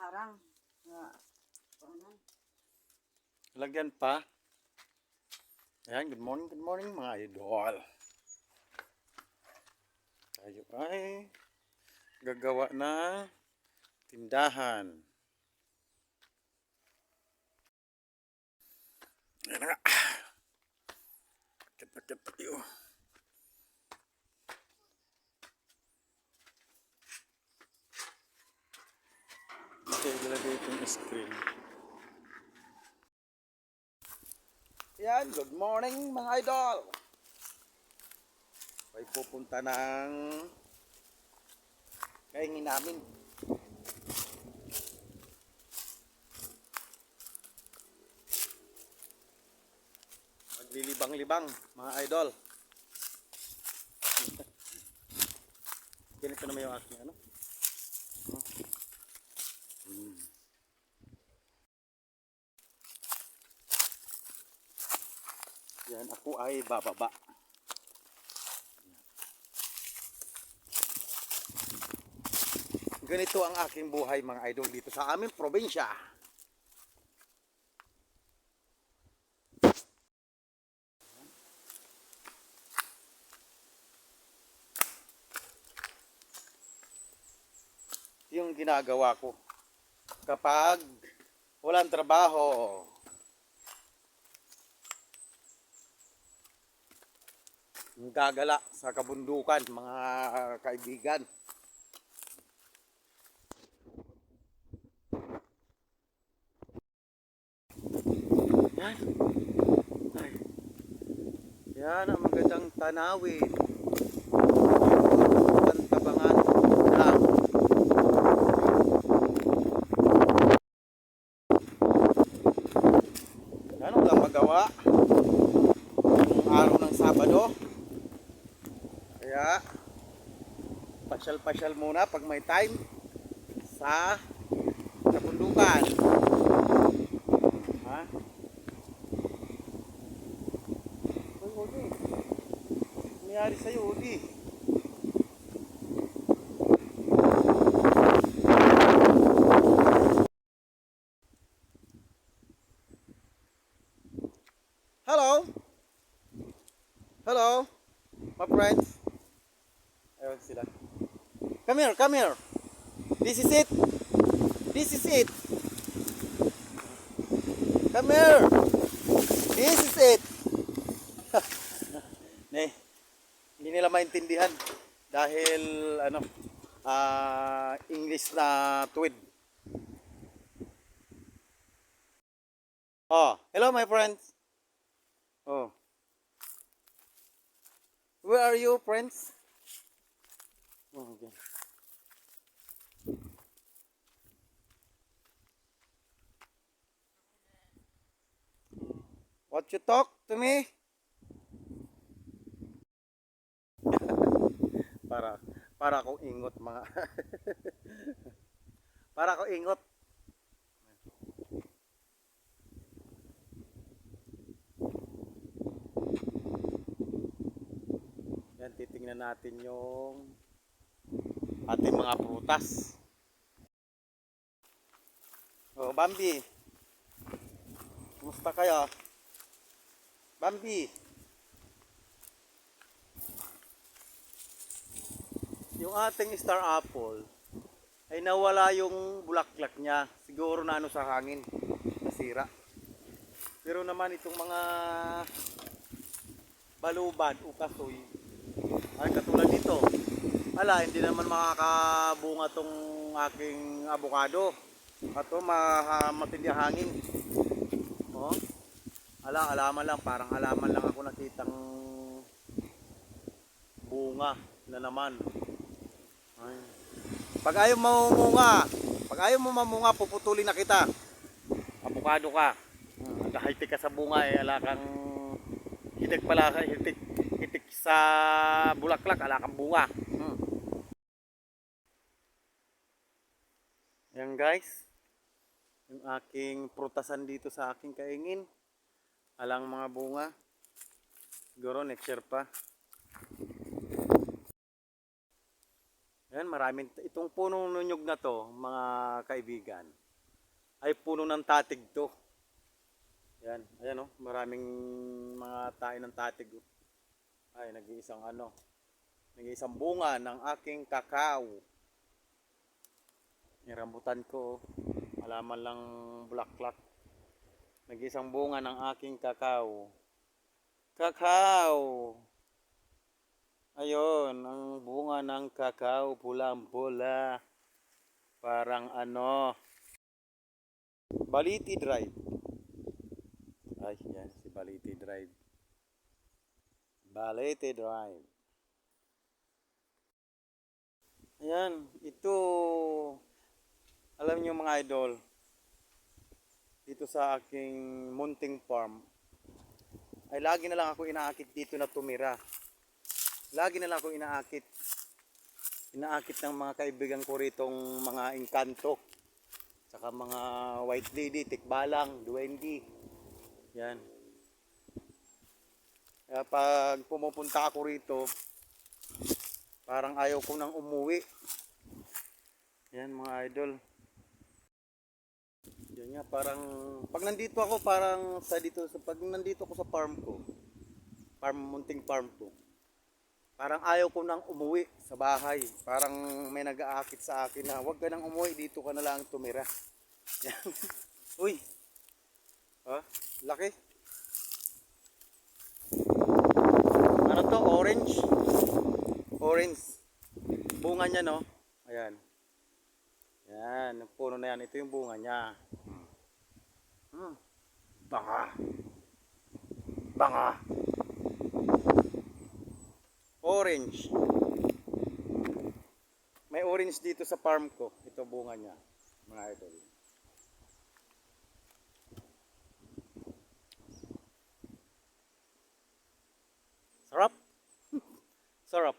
harang. Ano? Lagyan pa. Ayan, good morning mga idol. Tayo ay gagawa ng tindahan. Ayan na nga. Akit tayo. Ito ilagay itong screen. Ayan, good morning mga idol. Ay pupunta ng kaingin namin. Maglilibang-libang mga idol. Ganito naman yung aking ano. Yan, ako ay bababa. Ganito ang aking buhay mga idol dito sa aming probinsya. Yung ginagawa ko kapag walang trabaho. Gagala sa kabundukan mga kaibigan. Yan. Ay. Yan ang magandang tanawin. Pantabangan lang. Ano lang magawa yung araw ng Sabado. Kaya pasyal-pasyal muna pag may time sa kabundukan. Ha? Uy, Odi. Nangyari sa'yo, Odi. Hello? Hello? My friends? Ayun sila. Come here, come here. This is it. This is it. Come here. This is it. Hindi nila maintindihan dahil ano, English na tweed. Oh, hello my friends. Oh. Where are you, friends? Oh, okay. What you talk to me? para akong ingot mga para akong ingot. Yan, titingnan natin yung ating mga prutas. Oh, Bambi. Kumusta kayo? Bambi. Yung ating star apple ay nawala yung bulaklak niya. Siguro na ano sa hangin. Nasira. Pero naman itong mga balubad o kasoy ay katulad nito. Ala, hindi naman makakabunga tong aking avocado. Ato matindi ang hangin. Oh. Ala, alaman lang, parang alaman lang ako nakitang bunga na naman. Ay. Pag ayaw mo mamunga, puputulin na kita. Avocado ka. Nagka-high-tech ka sa bunga eh, ala kang hitik pala, hitik sa bulaklak, ala kang bunga. Yan guys, yung aking prutasan dito sa aking kaingin. Alang mga bunga. Siguro next year pa. Yan, maraming, itong punong nunyog na to, mga kaibigan, ay puno ng tatig to. Yan, ayan oh, maraming mga tayo ng tatig. Oh. Ay, nag-iisang ano, nag-iisang bunga ng aking kakao. Yung rambutan ko, oh. Malaman lang bulaklak. Nag-iisang bunga ng aking kakao. Kakao! Ayun, ang bunga ng kakao, pulang-pula. Parang ano, Baliti Drive. Ay, yan, si Baliti Drive. Baliti Drive. Ayan, ito, alam niyo mga idol, dito sa aking munting farm, ay lagi na lang ako inaakit dito na tumira. Lagi na lang ako inaakit. Inaakit ng mga kaibigan ko ritong mga engkanto. Saka mga white lady, tikbalang, duwendi. Yan. Kaya pag pumupunta ako rito, parang ayaw ko nang umuwi. Yan mga idol. Yan nga, parang pag nandito ako, parang sa dito, pag nandito ako sa farm ko, munting farm ko, parang ayaw ko nang umuwi sa bahay. Parang may nag-aakit sa akin na huwag ka nang umuwi, dito ka na lang tumira. Yan. Uy! Oh, laki. Ano to? Orange? Orange. Bunga niya, no? Ayan. Yan, ang puno na yan. Ito yung bunga niya. Banga. Banga. Orange. May orange dito sa farm ko. Ito bunga niya, mga idol. Sarap. Sarap.